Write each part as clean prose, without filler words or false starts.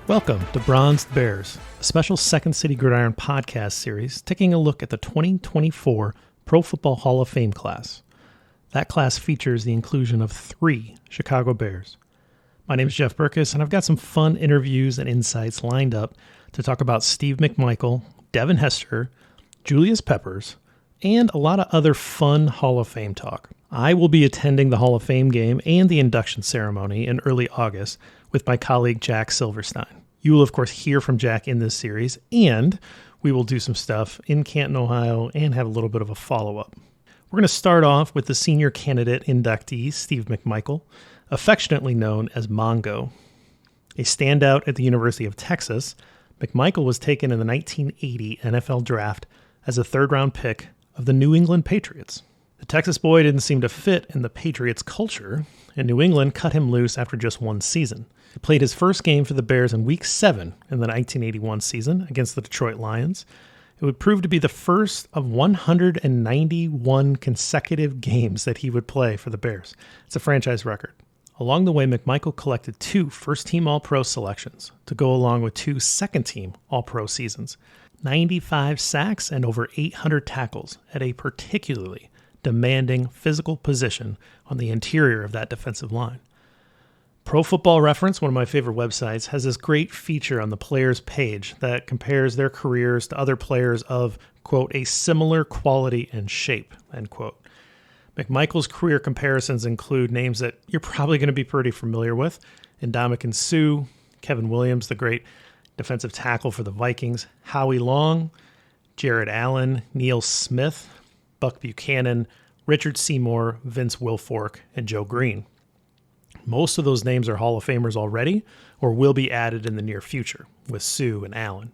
Welcome to Bronzed Bears, a special Second City Gridiron podcast series taking a look at the 2024 Pro Football Hall of Fame class. That class features the inclusion of 3 Chicago Bears. My name is Jeff Berckes, and I've got some fun interviews and insights lined up to talk about Steve McMichael, Devin Hester, Julius Peppers, and a lot of other fun Hall of Fame talk. I will be attending the Hall of Fame game and the induction ceremony in early August with my colleague Jack Silverstein. You will, of course, hear from Jack in this series, and we will do some stuff in Canton, Ohio, and have a little bit of a follow-up. We're going to start off with the senior candidate inductee, Steve McMichael, affectionately known as Mongo. A standout at the University of Texas, McMichael was taken in the 1980 NFL Draft as a third-round pick of the New England Patriots. The Texas boy didn't seem to fit in the Patriots' culture, and New England cut him loose after just one season. He played his first game for the Bears in Week 7 in the 1981 season against the Detroit Lions. It would prove to be the first of 191 consecutive games that he would play for the Bears. It's a franchise record. Along the way, McMichael collected 2 first-team All-Pro selections to go along with 2 second-team All-Pro seasons, 95 sacks, and over 800 tackles at a particularly demanding physical position on the interior of that defensive line. Pro Football Reference, one of my favorite websites, has this great feature on the players page that compares their careers to other players of, quote, a similar quality and shape, end quote. McMichael's career comparisons include names that you're probably going to be pretty familiar with: Ndamukong Suh, Kevin Williams, the great defensive tackle for the Vikings, Howie Long, Jared Allen, Neil Smith, Buck Buchanan, Richard Seymour, Vince Wilfork, and Joe Green. Most of those names are Hall of Famers already or will be added in the near future with Suh and Allen.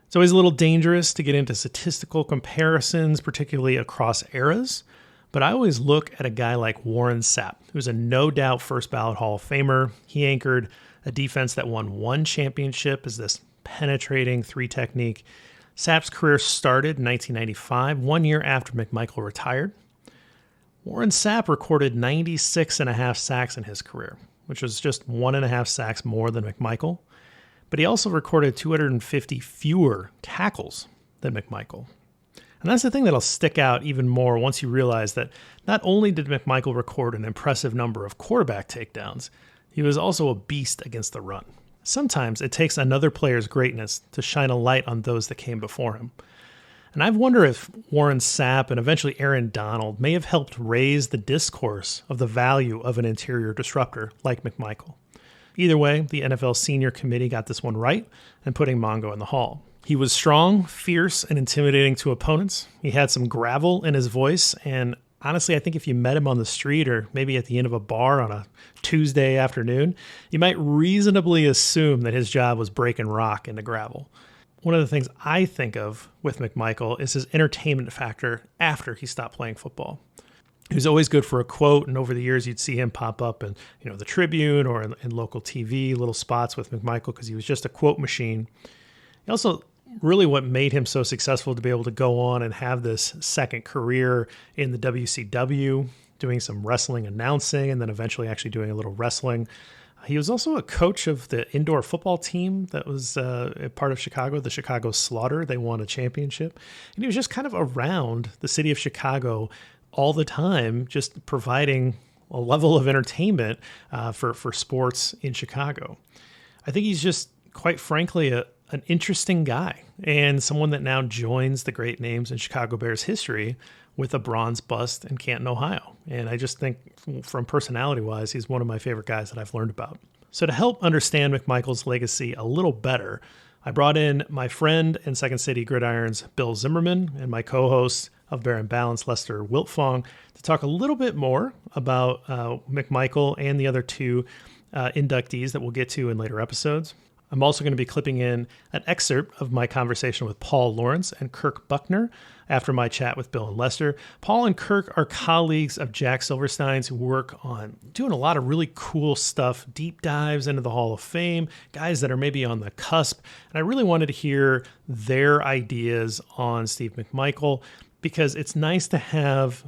It's always a little dangerous to get into statistical comparisons, particularly across eras, but I always look at a guy like Warren Sapp, who's a no-doubt first-ballot Hall of Famer. He anchored a defense that won 1 championship as this penetrating 3 technique. Sapp's career started in 1995, 1 year after McMichael retired. Warren Sapp recorded 96.5 sacks in his career, which was just 1.5 sacks more than McMichael. But he also recorded 250 fewer tackles than McMichael. And that's the thing that'll stick out even more once you realize that not only did McMichael record an impressive number of quarterback takedowns, he was also a beast against the run. Sometimes it takes another player's greatness to shine a light on those that came before him. And I've wondered if Warren Sapp and eventually Aaron Donald may have helped raise the discourse of the value of an interior disruptor like McMichael. Either way, the NFL Senior Committee got this one right and putting Mongo in the Hall. He was strong, fierce, and intimidating to opponents. He had some gravel in his voice, and honestly, I think if you met him on the street or maybe at the end of a bar on a Tuesday afternoon, you might reasonably assume that his job was breaking rock into gravel. One of the things I think of with McMichael is his entertainment factor after he stopped playing football. He was always good for a quote, and over the years you'd see him pop up in the Tribune or in local TV, little spots with McMichael because he was just a quote machine. He also really what made him so successful to be able to go on and have this second career in the WCW, doing some wrestling announcing and then eventually actually doing a little wrestling. He was also a coach of the indoor football team that was a part of Chicago, the Chicago Slaughter. They won a championship. And he was just kind of around the city of Chicago all the time, just providing a level of entertainment for sports in Chicago. I think he's just, quite frankly, an interesting guy and someone that now joins the great names in Chicago Bears history with a bronze bust in Canton, Ohio. And I just think from personality-wise, he's one of my favorite guys that I've learned about. So to help understand McMichael's legacy a little better, I brought in my friend and Second City Gridiron's Bill Zimmerman and my co-host of Bear and Balance, Lester Wiltfong, to talk a little bit more about McMichael and the other 2 inductees that we'll get to in later episodes. I'm also going to be clipping in an excerpt of my conversation with Paul Lawrence and Kirk Buckner after my chat with Bill and Lester. Paul and Kirk are colleagues of Jack Silverstein's who work on doing a lot of really cool stuff, deep dives into the Hall of Fame, guys that are maybe on the cusp. And I really wanted to hear their ideas on Steve McMichael because it's nice to have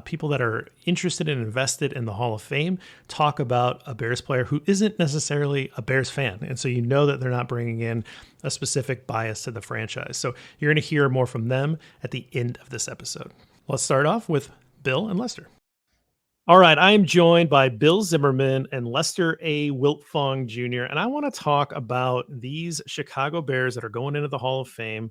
people that are interested and invested in the Hall of Fame talk about a Bears player who isn't necessarily a Bears fan. And so you know that they're not bringing in a specific bias to the franchise. So you're going to hear more from them at the end of this episode. Let's start off with Bill and Lester. All right, I am joined by Bill Zimmerman and Lester A. Wiltfong Jr., and I want to talk about these Chicago Bears that are going into the Hall of Fame.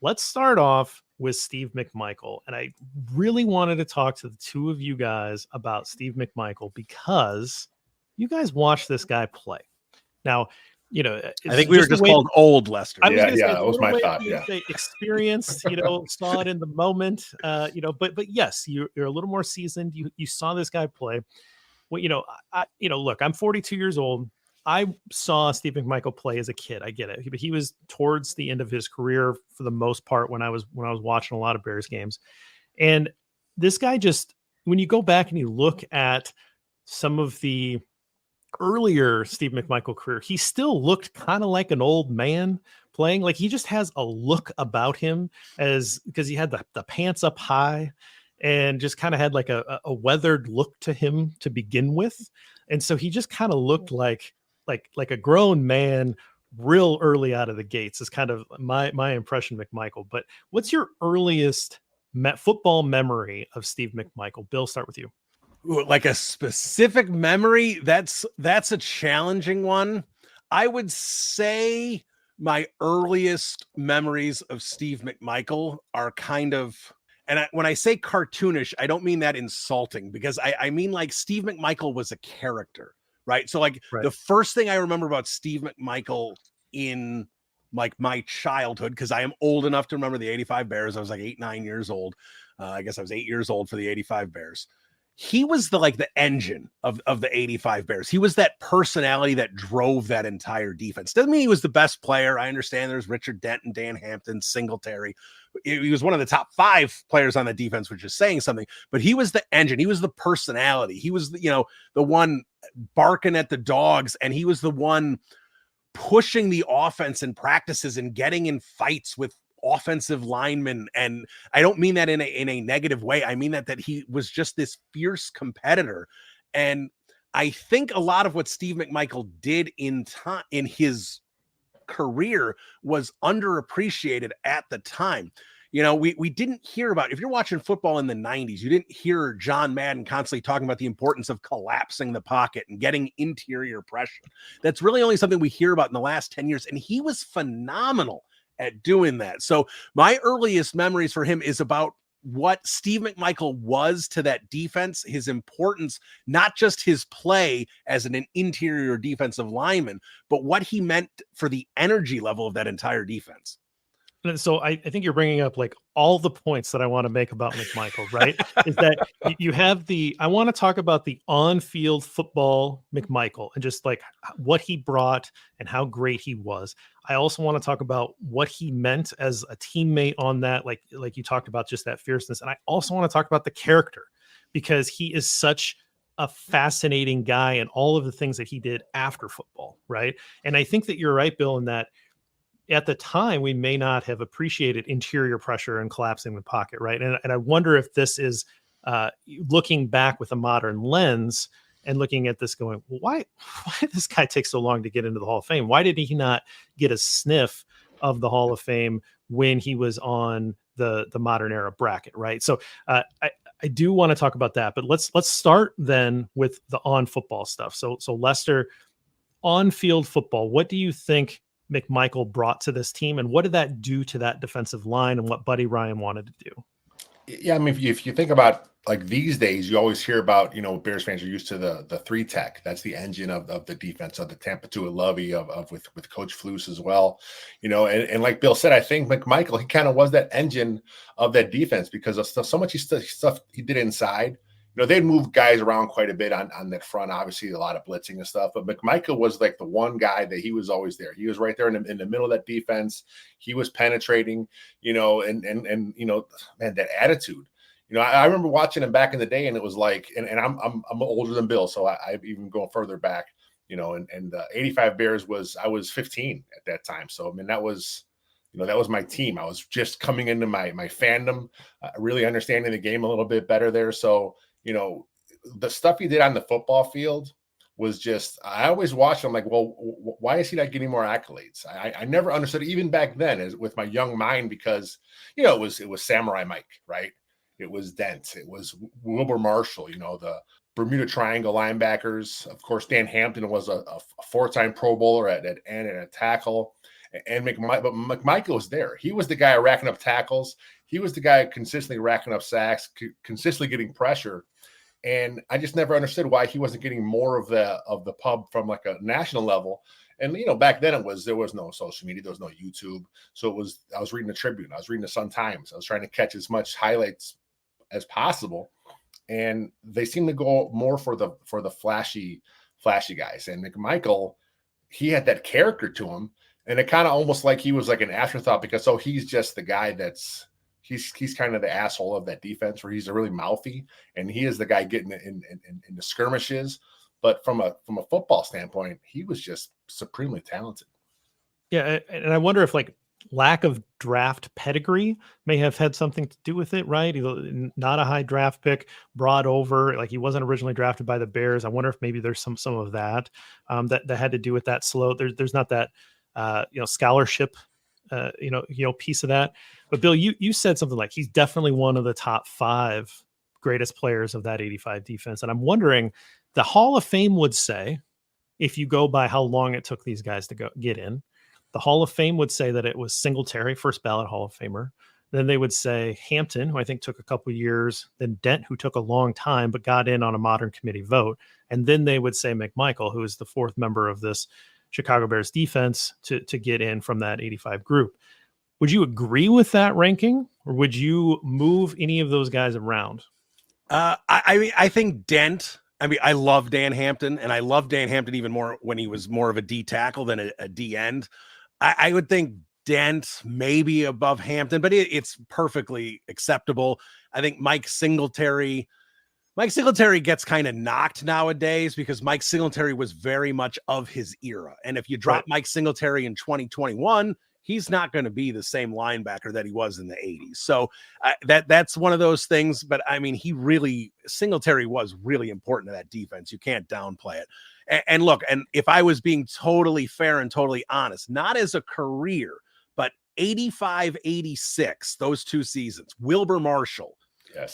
Let's start off with Steve McMichael, and I really wanted to talk to the two of you guys about Steve McMichael because you guys watched this guy play. Now, you know, I think we were just called old, Lester. Yeah, that was my thought. Yeah, experienced, saw it in the moment. But yes, you're a little more seasoned. You saw this guy play. Well, look, I'm 42 years old. I saw Steve McMichael play as a kid. I get it, but he was towards the end of his career for the most part when I was watching a lot of Bears games. And this guy just, when you go back and you look at some of the earlier Steve McMichael career, he still looked kind of like an old man playing. Like he just has a look about him because he had the pants up high and just kind of had like a weathered look to him to begin with. And so he just kind of looked like a grown man real early out of the gates is kind of my impression of McMichael. But what's your earliest football memory of Steve McMichael? Bill, start with you. Like a specific memory, that's a challenging one. I would say my earliest memories of Steve McMichael are kind of, and when I say cartoonish, I don't mean that insulting, because I mean like Steve McMichael was a character, right? So like the first thing I remember about Steve McMichael in like my childhood, because I am old enough to remember the 85 Bears. I was like 8-9 years old. I guess I was 8 years old for the 85 Bears. He was the engine of the 85 Bears. He was that personality that drove that entire defense. Doesn't mean he was the best player. I understand there's Richard Dent and Dan Hampton, Singletary. He was one of the top 5 players on the defense, which is saying something, but he was the engine. He was the personality. He was the one barking at the dogs, and he was the one pushing the offense in practices and getting in fights with offensive linemen. And I don't mean that in a negative way. I mean that he was just this fierce competitor. And I think a lot of what Steve McMichael did in his career was underappreciated at the time. We didn't hear about, if you're watching football in the 90s, you didn't hear John Madden constantly talking about the importance of collapsing the pocket and getting interior pressure. That's really only something we hear about in the last 10 years. And he was phenomenal at doing that. So my earliest memories for him is about what Steve McMichael was to that defense, his importance, not just his play as an interior defensive lineman, but what he meant for the energy level of that entire defense. And so I think you're bringing up like all the points that I want to make about McMichael, right? Is that you have I want to talk about the on-field football McMichael and just like what he brought and how great he was. I also want to talk about what he meant as a teammate on that, like you talked about, just that fierceness. And I also want to talk about the character, because he is such a fascinating guy and all of the things that he did after football, right? And I think that you're right, Bill, in that at the time, we may not have appreciated interior pressure and collapsing the pocket, right? And I wonder if this is looking back with a modern lens and looking at this going, well, why did this guy take so long to get into the Hall of Fame? Why did he not get a sniff of the Hall of Fame when he was on the modern era bracket, right? So I do want to talk about that, but let's start then with the on football stuff. So Lester, on field football, what do you think McMichael brought to this team, and what did that do to that defensive line and what Buddy Ryan wanted to do? Yeah, I mean, if you think about like these days, you always hear about, Bears fans are used to the 3 tech. That's the engine of the defense, of the Tampa Lovey with Coach Flus as well. And like Bill said, I think McMichael, he kind of was that engine of that defense because of so much stuff he did inside. They'd move guys around quite a bit on that front, obviously a lot of blitzing and stuff, but McMichael was like the one guy that he was always there. He was right there in the middle of that defense. He was penetrating, and man, that attitude. I remember watching him back in the day, and it was like, and I'm older than Bill, so I even go further back, and 85 Bears I was 15 at that time. So I mean, that was That was my team. I was just coming into my fandom, really understanding the game a little bit better there. So, the stuff he did on the football field was just, I always watched him like, well, why is he not getting more accolades? I never understood it, even back then, as with my young mind, because, it was Samurai Mike, right? It was Dent. It was Wilbur Marshall, the Bermuda Triangle linebackers. Of course, Dan Hampton was a 4-time Pro Bowler at a tackle. And McMichael was there. He was the guy racking up tackles. He was the guy consistently racking up sacks, consistently getting pressure. And I just never understood why he wasn't getting more of the pub from like a national level. And back then there was no social media, there was no YouTube. So I was reading the Tribune, I was reading the Sun Times, I was trying to catch as much highlights as possible. And they seem to go more for the flashy guys. And McMichael, he had that character to him. And it kind of almost like he was like an afterthought, because he's just the guy he's kind of the asshole of that defense, where he's really mouthy, and he is the guy getting in the skirmishes. But from a football standpoint, he was just supremely talented. Yeah, and I wonder if like lack of draft pedigree may have had something to do with it, right? Not a high draft pick, brought over, like he wasn't originally drafted by the Bears. I wonder if maybe there's some of that that had to do with that slow. There's not that scholarship piece of that. But Bill, you said something like he's definitely one of the top 5 greatest players of that 85 defense. And I'm wondering, the Hall of Fame would say, if you go by how long it took these guys to get in, the Hall of Fame would say that it was Singletary, first ballot Hall of Famer. Then they would say Hampton, who I think took a couple years, then Dent, who took a long time but got in on a modern committee vote. And then they would say McMichael, who is the 4th member of this Chicago Bears defense to get in from that 85 group. Would you agree with that ranking, or would you move any of those guys around? I think Dent. I love Dan Hampton, and I love Dan Hampton even more when he was more of a D tackle than a D end. I would think Dent maybe above Hampton, but it's perfectly acceptable. I think Mike Singletary gets kind of knocked nowadays because Mike Singletary was very much of his era. And if you drop Mike Singletary in 2021, he's not going to be the same linebacker that he was in the 80s. So that's one of those things. But Singletary was really important to that defense. You can't downplay it. And look, and if I was being totally fair and totally honest, not as a career, but 85, 86, those 2 seasons, Wilbur Marshall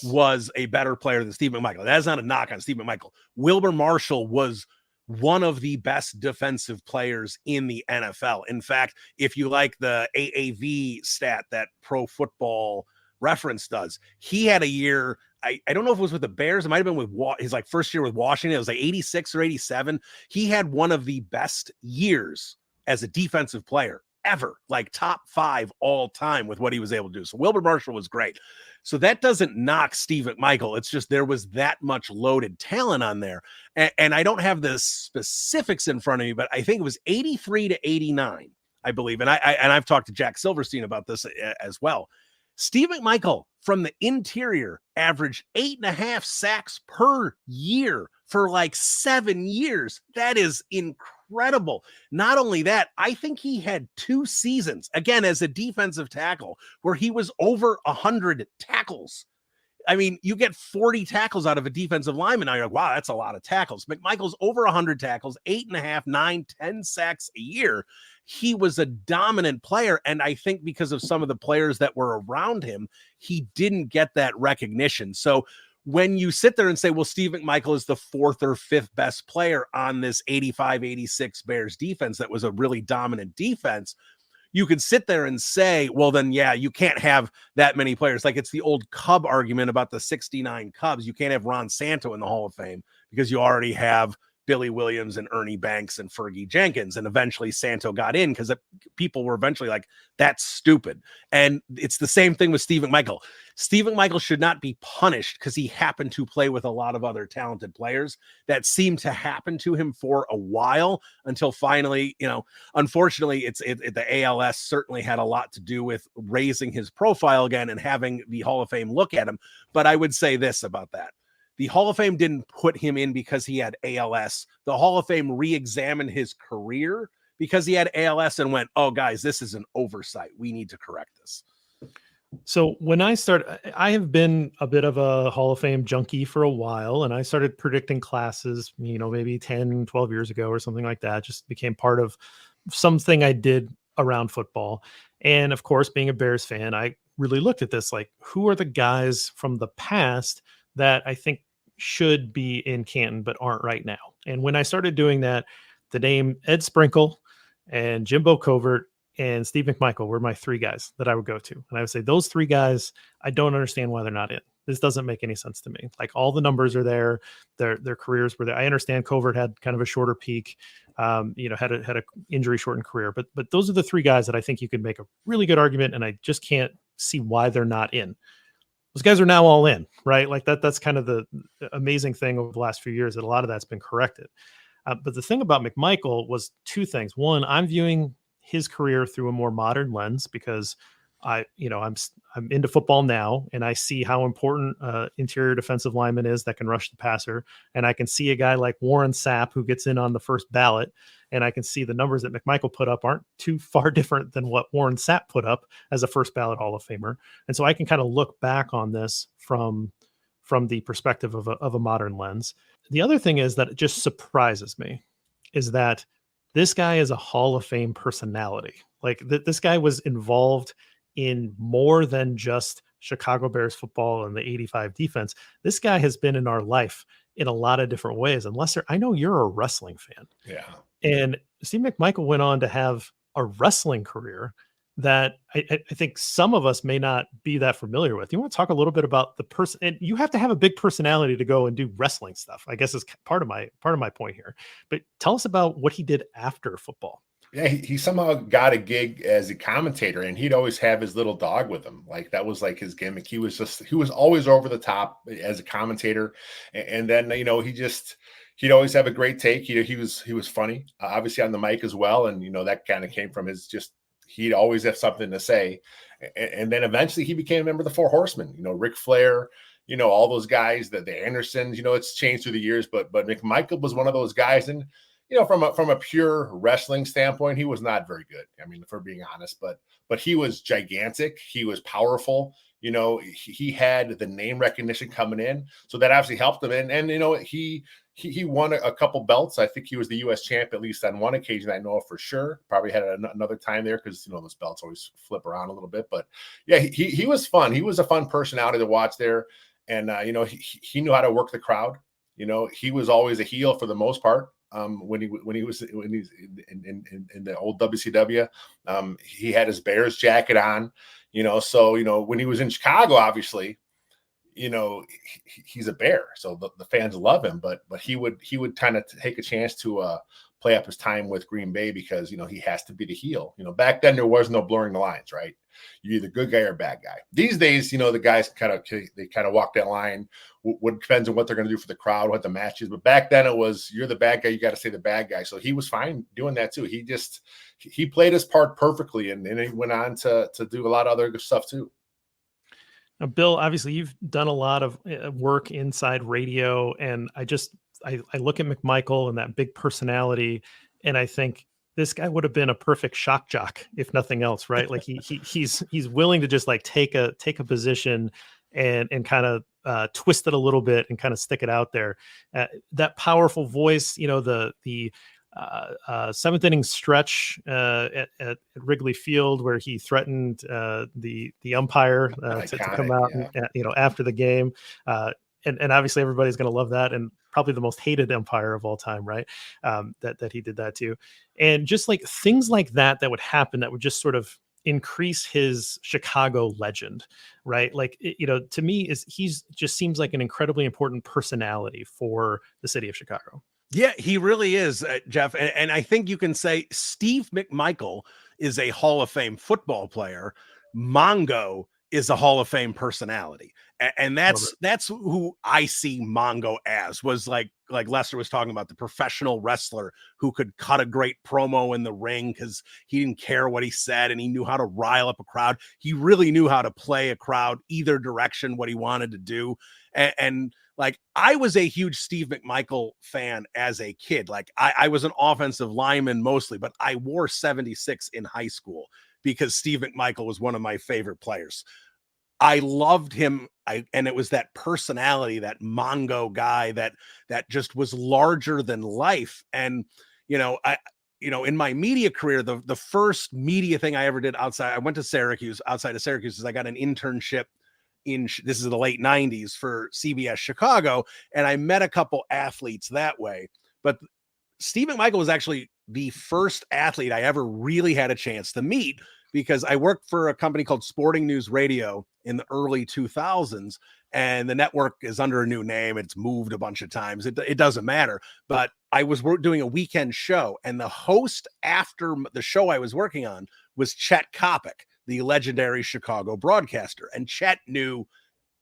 was a better player than Steve McMichael. That's not a knock on Steve McMichael. Wilbur Marshall was one of the best defensive players in the NFL. In fact, if you like the AAV stat that Pro Football Reference does, he had a year, I don't know if it was with the Bears, it might have been with his like first year with Washington, it was like 86 or 87. He had one of the best years as a defensive player ever, like top 5 all time with what he was able to do. So Wilbur Marshall was great. So that doesn't knock Steve McMichael. It's just there was that much loaded talent on there. And I don't have the specifics in front of me, but I think it was 83 to 89, I believe. And I've talked to Jack Silverstein about this as well. Steve McMichael from the interior averaged 8.5 sacks per year for like 7 years. That is incredible. Not only that, I think he had 2 seasons, again, as a defensive tackle, where he was over 100 tackles. I mean, you get 40 tackles out of a defensive lineman. Now you're like, wow, that's a lot of tackles. McMichael's over 100 tackles, 8.5, 9, 10 sacks a year. He was a dominant player. And I think because of some of the players that were around him, he didn't get that recognition. So when you sit there and say, well, Steve McMichael is the 4th or 5th best player on this 85, 86 Bears defense that was a really dominant defense, you could sit there and say, well, then, yeah, you can't have that many players. Like it's the old Cub argument about the 69 Cubs. You can't have Ron Santo in the Hall of Fame because you already have Billy Williams and Ernie Banks and Fergie Jenkins. And eventually Santo got in because people were eventually like, that's stupid. And it's the same thing with Steve McMichael. Steve McMichael should not be punished because he happened to play with a lot of other talented players. That seemed to happen to him for a while until finally, unfortunately, the ALS certainly had a lot to do with raising his profile again and having the Hall of Fame look at him. But I would say this about that. The Hall of Fame didn't put him in because he had ALS. The Hall of Fame re-examined his career because he had ALS and went, oh, guys, this is an oversight. We need to correct this? So when I have been a bit of a Hall of Fame junkie for a while, and I started predicting classes, maybe 10, 12 years ago or something like that. Just became part of something I did around football. And of course, being a Bears fan, I really looked at this, like, who are the guys from the past that I think should be in Canton but aren't right now? And when I started doing that, the name Ed Sprinkle and Jimbo Covert and Steve McMichael were my three guys that I would go to. And I would say, those three guys, I don't understand why they're not in. This doesn't make any sense to me. Like, all the numbers are there. Their careers were there. I understand Covert had kind of a shorter peak, had a injury shortened career, but those are the three guys that I think you could make a really good argument. And I just can't see why they're not in. Those guys are now all in, right? Like that's kind of the amazing thing over the last few years, that a lot of that's been corrected. But the thing about McMichael was two things. One, I'm viewing his career through a more modern lens, because I'm into football now, and I see how important interior defensive lineman is that can rush the passer. And I can see a guy like Warren Sapp who gets in on the first ballot, and I can see the numbers that McMichael put up aren't too far different than what Warren Sapp put up as a first ballot Hall of Famer. And so I can kind of look back on this from the perspective of a modern lens. The other thing is that it just surprises me is that this guy is a Hall of Fame personality. Like, this guy was involved in more than just Chicago Bears football and the 85 defense. This guy has been in our life in a lot of different ways. And Lester, I know you're a wrestling fan. Yeah. And Steve McMichael went on to have a wrestling career that I think some of us may not be that familiar with. You want to talk a little bit about the person? And you have to have a big personality to go and do wrestling stuff, I guess, is part of my point here. But tell us about what he did after football. Yeah, he somehow got a gig as a commentator, and he'd always have his little dog with him. Like, that was like his gimmick. He was always over the top as a commentator. And then, he'd always have a great take. He was funny, obviously on the mic as well. And, that kind of came from he'd always have something to say. And then eventually he became a member of the Four Horsemen, Ric Flair, all those guys, the Andersons, it's changed through the years, but McMichael was one of those guys. And, from a pure wrestling standpoint, he was not very good. I mean, if we're being honest, but he was gigantic. He was powerful. He had the name recognition coming in, so that obviously helped him. And he won a couple belts. I think he was the U.S. champ at least on one occasion. I know for sure. Probably had another time there because those belts always flip around a little bit. But yeah, he was fun. He was a fun personality to watch there, and he knew how to work the crowd. He was always a heel for the most part. When he's in the old WCW, he had his Bears jacket on. So when he was in Chicago, obviously, he's a Bear, so the fans love him. But he would kind of take a chance to play up his time with Green Bay because he has to be the heel. Back then there was no blurring the lines, right? You're either good guy or bad guy. These days, the guys kind of walk that line. What depends on what they're going to do for the crowd, what the match is. But back then it was, you're the bad guy, you got to say the bad guy. So he was fine doing that too. He played his part perfectly, and he went on to do a lot of other good stuff too. Now, Bill, obviously you've done a lot of work inside radio, and I look at McMichael and that big personality, and I think this guy would have been a perfect shock jock, if nothing else, right? Like he's willing to just like take a position and kind of twist it a little bit and kind of stick it out there. That powerful voice, the seventh inning stretch at Wrigley Field where he threatened the umpire to come out after the game. And obviously everybody's going to love that, and probably the most hated umpire of all time, right? That he did that too. And just like things like that would happen that would just sort of increase his Chicago legend, right? Like, to me he's just seems like an incredibly important personality for the city of Chicago. Yeah, he really is, Jeff. And I think you can say Steve McMichael is a Hall of Fame football player. Mongo is a Hall of Fame personality. And that's who I see Mongo as, was like Lester was talking about, the professional wrestler who could cut a great promo in the ring because he didn't care what he said and he knew how to rile up a crowd. He really knew how to play a crowd either direction, what he wanted to do. And like, I was a huge Steve McMichael fan as a kid. Like, I was an offensive lineman mostly, but I wore 76 in high school because Steve McMichael was one of my favorite players. I loved him. And it was that personality, that Mongo guy that just was larger than life. And, in my media career, the first media thing I ever did outside of Syracuse, is I got an internship this is the late 90s for CBS Chicago. And I met a couple athletes that way. But Steve McMichael was actually the first athlete I ever really had a chance to meet, because I worked for a company called Sporting News Radio in the early 2000s, and the network is under a new name. It's moved a bunch of times. It doesn't matter. But I was doing a weekend show, and the host after the show I was working on was Chet Kopic, the legendary Chicago broadcaster. And Chet knew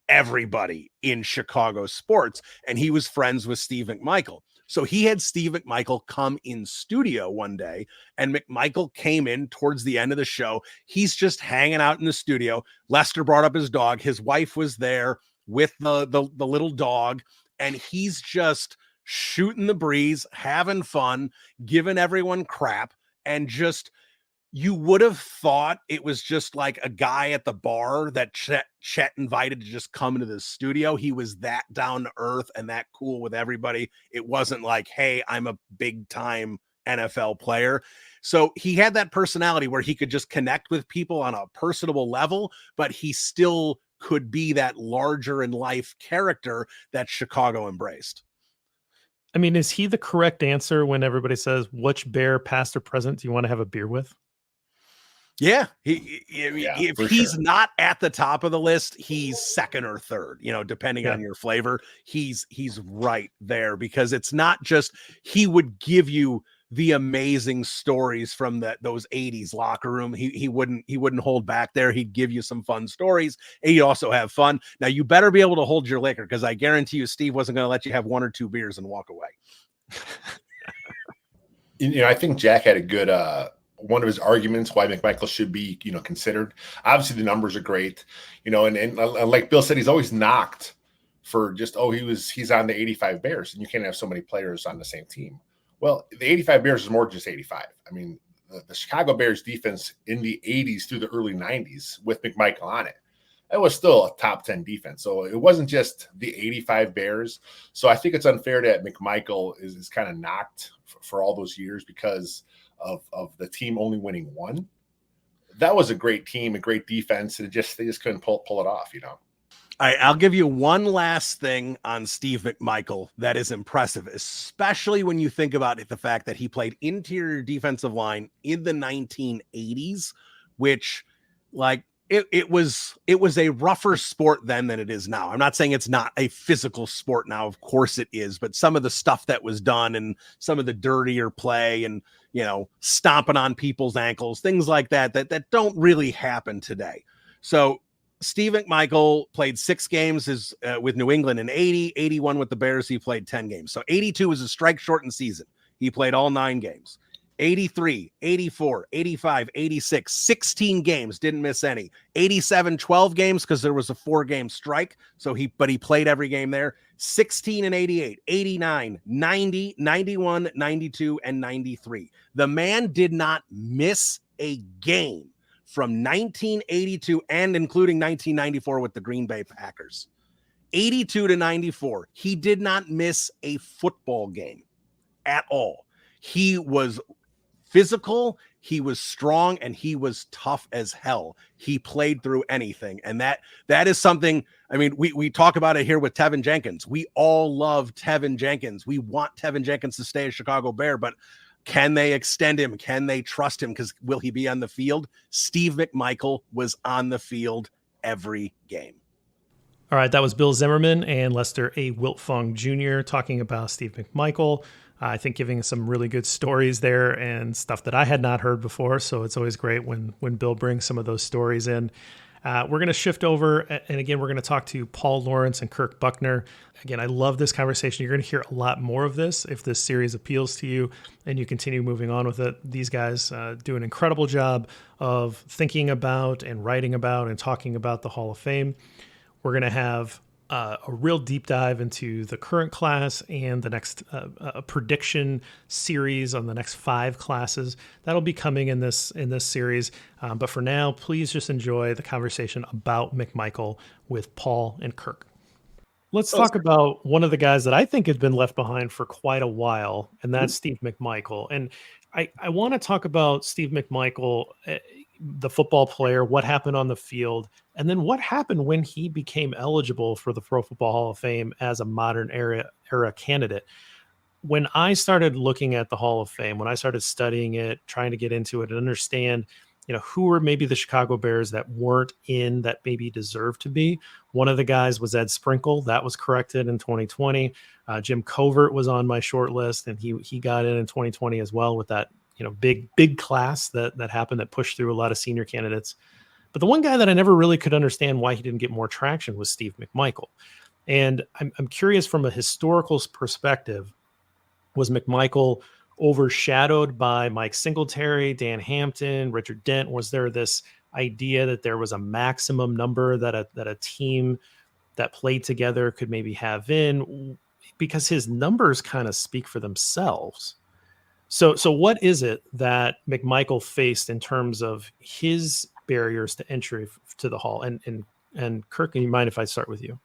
everybody in Chicago sports, and he was friends with Steve McMichael. So he had Steve McMichael come in studio one day, and McMichael came in towards the end of the show. He's just hanging out in the studio. Lester brought up his dog. His wife was there with the little dog, and he's just shooting the breeze, having fun, giving everyone crap, and just, you would have thought it was just like a guy at the bar that Chet invited to just come into the studio. He was that down to earth and that cool with everybody. It wasn't like, hey, I'm a big time NFL player. So he had that personality where he could just connect with people on a personable level, but he still could be that larger in life character that Chicago embraced. I mean, is he the correct answer when everybody says, which Bear, past or present, do you want to have a beer with? Yeah, if he's not at the top of the list, he's second or third, depending on your flavor. He's right there, because it's not just, he would give you the amazing stories from those 80s locker room. He wouldn't hold back there. He'd give you some fun stories, and he'd also have fun. Now, you better be able to hold your liquor, because I guarantee you Steve wasn't going to let you have one or two beers and walk away. I think Jack had a good one of his arguments why McMichael should be, considered. Obviously, the numbers are great, and like Bill said, he's always knocked for just, he's on the 85 Bears, and you can't have so many players on the same team. Well, the 85 Bears is more than just 85. I mean, the Chicago Bears defense in the 80s through the early 90s with McMichael on it, it was still a top 10 defense. So it wasn't just the 85 Bears. So I think it's unfair that McMichael is kind of knocked for all those years because of the team only winning one. That was a great team, a great defense, and they just couldn't pull it off, All right, I'll give you one last thing on Steve McMichael that is impressive, especially when you think about the fact that he played interior defensive line in the 1980s, which, like, it was a rougher sport then than it is now. I'm not saying it's not a physical sport now. Of course it is, but some of the stuff that was done and some of the dirtier play and, stomping on people's ankles, things like that don't really happen today. So Steve McMichael played 6 games with New England in 80, 81 with the Bears. He played 10 games. So 82 was a strike shortened season. He played all 9 games. 83, 84, 85, 86, 16 games, didn't miss any. 87, 12 games because there was a 4-game strike. But he played every game there. 16 and 88, 89, 90, 91, 92, and 93. The man did not miss a game from 1982 and including 1994 with the Green Bay Packers. 82 to 94. He did not miss a football game at all. He was physical, he was strong, and he was tough as hell. He played through anything. And that is something, I mean, we talk about it here with Tevin Jenkins. We all love Tevin Jenkins. We want Tevin Jenkins to stay a Chicago Bear, but can they extend him? Can they trust him? Because will he be on the field? Steve McMichael was on the field every game. All right, that was Bill Zimmerman and Lester A. Wiltfong Jr. talking about Steve McMichael. I think giving some really good stories there and stuff that I had not heard before. So it's always great when Bill brings some of those stories in. We're going to shift over, and again, we're going to talk to Paul Lawrence and Kirk Buckner. Again, I love this conversation. You're going to hear a lot more of this if this series appeals to you and you continue moving on with it. These guys do an incredible job of thinking about and writing about and talking about the Hall of Fame. We're going to have a real deep dive into the current class and the next prediction series on the next 5 classes. That'll be coming in this series. But for now, please just enjoy the conversation about McMichael with Paul and Kirk. Let's talk about one of the guys that I think has been left behind for quite a while, and that's Steve McMichael. And I want to talk about Steve McMichael, the football player, what happened on the field, and then what happened when he became eligible for the Pro Football Hall of Fame as a modern era candidate. When I started looking at the Hall of Fame, when I started studying it, trying to get into it and understand, who were maybe the Chicago Bears that weren't in that maybe deserved to be. One of the guys was Ed Sprinkle. That was corrected in 2020. Jim Covert was on my short list, and he got in 2020 as well with that big class that happened that pushed through a lot of senior candidates. But the one guy that I never really could understand why he didn't get more traction was Steve McMichael. And I'm curious, from a historical perspective, was McMichael overshadowed by Mike Singletary, Dan Hampton, Richard Dent? Was there this idea that there was a maximum number that a team that played together could maybe have in? Because his numbers kind of speak for themselves. So what is it that McMichael faced in terms of his barriers to entry to the Hall? And Kirk, can you mind if I start with you?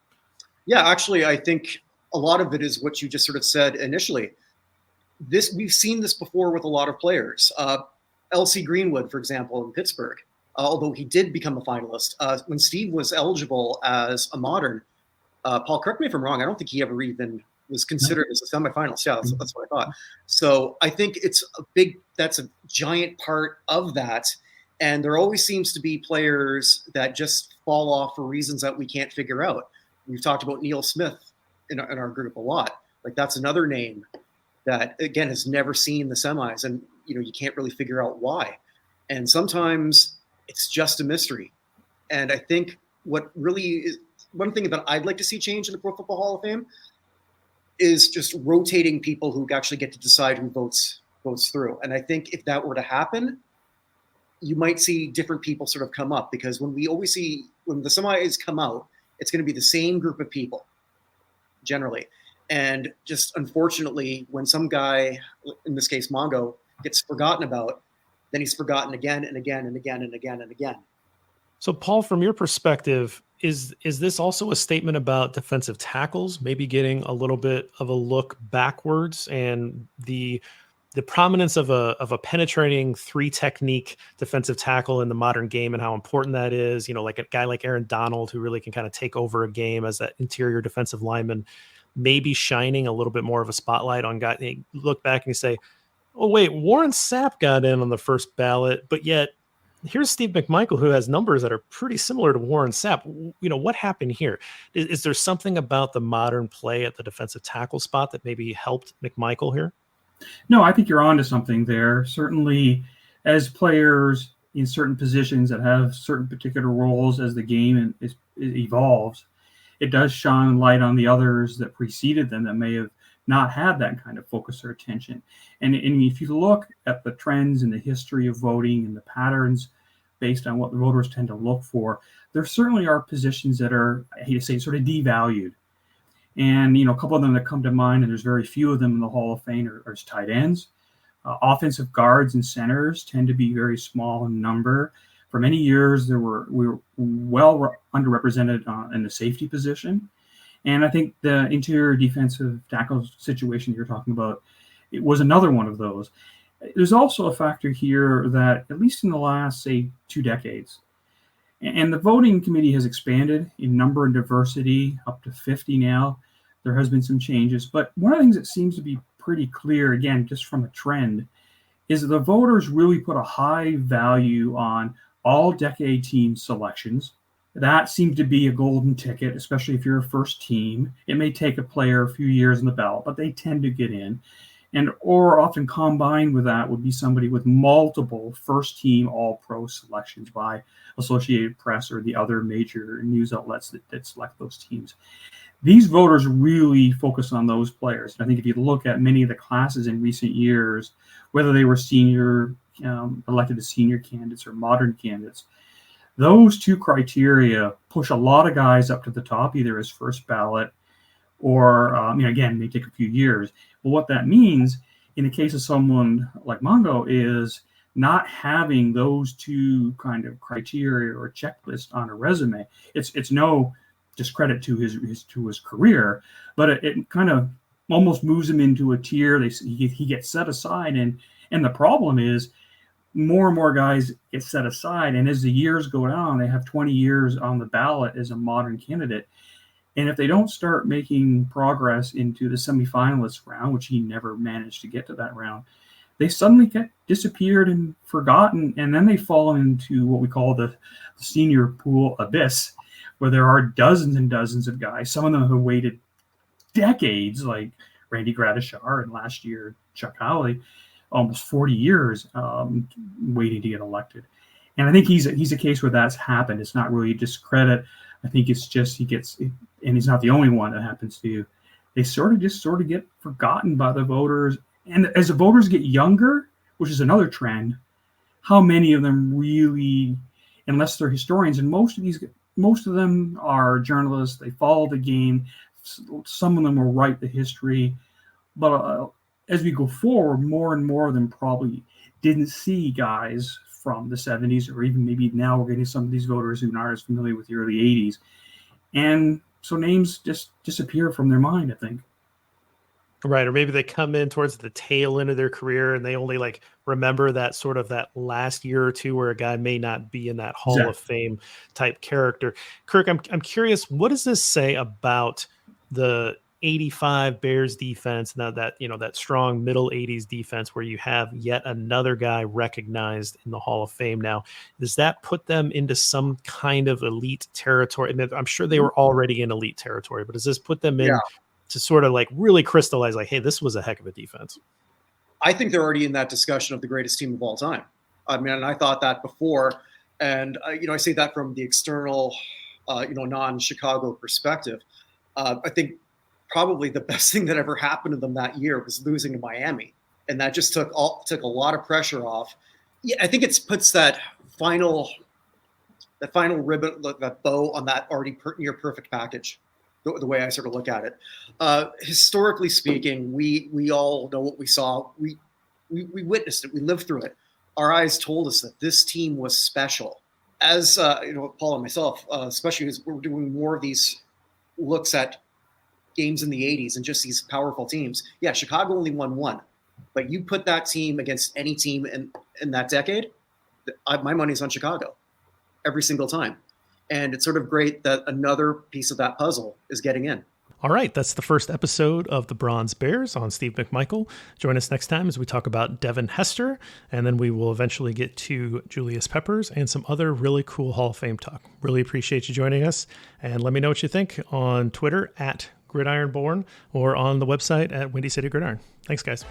Yeah, actually, I think a lot of it is what you just sort of said initially. We've seen this before with a lot of players. L.C. Greenwood, for example, in Pittsburgh, although he did become a finalist. When Steve was eligible as a modern, Paul, correct me if I'm wrong, I don't think he ever even was considered as a semifinalist. Yeah, that's what I thought. So I think that's a giant part of that. And there always seems to be players that just fall off for reasons that we can't figure out. We've talked about Neil Smith in our group a lot. Like, that's another name that, again, has never seen the semis, and you can't really figure out why. And sometimes it's just a mystery. And I think what really is one thing that I'd like to see change in the Pro Football Hall of Fame is just rotating people who actually get to decide who votes through. And I think if that were to happen, you might see different people sort of come up, because when the semis come out, it's going to be the same group of people generally. And just unfortunately, when some guy, in this case Mongo, gets forgotten about, then he's forgotten again and again and again and again and again. So, Paul, from your perspective, is this also a statement about defensive tackles maybe getting a little bit of a look backwards, and the prominence of a penetrating 3 technique defensive tackle in the modern game and how important that is? Like a guy like Aaron Donald, who really can kind of take over a game as that interior defensive lineman, maybe shining a little bit more of a spotlight on guys. You look back and you say, oh, wait, Warren Sapp got in on the first ballot, but yet here's Steve McMichael, who has numbers that are pretty similar to Warren Sapp. What happened here? Is there something about the modern play at the defensive tackle spot that maybe helped McMichael here? No, I think you're onto something there. Certainly, as players in certain positions that have certain particular roles as the game evolves, it does shine light on the others that preceded them that may have not had that kind of focus or attention. And if you look at the trends in the history of voting and the patterns based on what the voters tend to look for, there certainly are positions that are, I hate to say, sort of devalued. And, a couple of them that come to mind, and there's very few of them in the Hall of Fame, are tight ends. Offensive guards and centers tend to be very small in number. For many years, we were well underrepresented in the safety position. And I think the interior defensive tackle situation you're talking about, it was another one of those. There's also a factor here that, at least in the last, say, 2 decades, and the voting committee has expanded in number and diversity up to 50 now. There has been some changes. But one of the things that seems to be pretty clear, again, just from a trend, is that the voters really put a high value on all-decade team selections. That seemed to be a golden ticket, especially if you're a first team. It may take a player a few years on the ballot, but they tend to get in. or often combined with that would be somebody with multiple first-team All-Pro selections by Associated Press or the other major news outlets that select those teams. These voters really focus on those players. And I think if you look at many of the classes in recent years, whether they were elected as senior candidates or modern candidates, those two criteria push a lot of guys up to the top, either as first ballot or, again, may take a few years. But what that means in the case of someone like Mongo is not having those two kind of criteria or checklist on a resume. It's no discredit to his career, but it kind of almost moves him into a tier. He gets set aside, and the problem is more and more guys get set aside, and as the years go on, they have 20 years on the ballot as a modern candidate. And if they don't start making progress into the semifinalist round, which he never managed to get to that round, they suddenly get disappeared and forgotten, and then they fall into what we call the senior pool abyss, where there are dozens and dozens of guys. Some of them have waited decades, like Randy Gradishar, and last year Chuck Howley, almost 40 years waiting to get elected. And I think he's a case where that's happened. It's not really discredit. I think it's just he gets, and he's not the only one that happens to. They sort of get forgotten by the voters. And as the voters get younger, which is another trend, how many of them really, unless they're historians, and most of them are journalists, they follow the game. Some of them will write the history, but as we go forward, more and more of them probably didn't see guys from the 70s, or even maybe now we're getting some of these voters who aren't as familiar with the early 80s. And so names just disappear from their mind, I think. Right. Or maybe they come in towards the tail end of their career and they only remember that sort of that last year or two where a guy may not be in that Hall of Fame type character. Kirk, I'm curious, what does this say about the 85 Bears defense, now that, that strong middle 80s defense where you have yet another guy recognized in the Hall of Fame now? Does that put them into some kind of elite territory? And I'm sure they were already in elite territory, but does this put them in to sort of really crystallize hey, this was a heck of a defense? I think they're already in that discussion of the greatest team of all time. I mean, and I thought that before, and I say that from the external, non-Chicago perspective. I think probably the best thing that ever happened to them that year was losing to Miami, and that just took a lot of pressure off. Yeah, I think it puts that final ribbon, that bow on that already near perfect package. The way I sort of look at it, historically speaking, we all know what we saw. We witnessed it. We lived through it. Our eyes told us that this team was special. As Paul and myself, especially as we're doing more of these looks at games in the 80s and just these powerful teams. Yeah, Chicago only won one, but you put that team against any team in that decade, my money's on Chicago every single time. And it's sort of great that another piece of that puzzle is getting in. All right, that's the first episode of the Bronze Bears on Steve McMichael. Join us next time as we talk about Devin Hester, and then we will eventually get to Julius Peppers and some other really cool Hall of Fame talk. Really appreciate you joining us, and let me know what you think on Twitter @GridironBorn or on the website at Windy City Gridiron. Thanks, guys.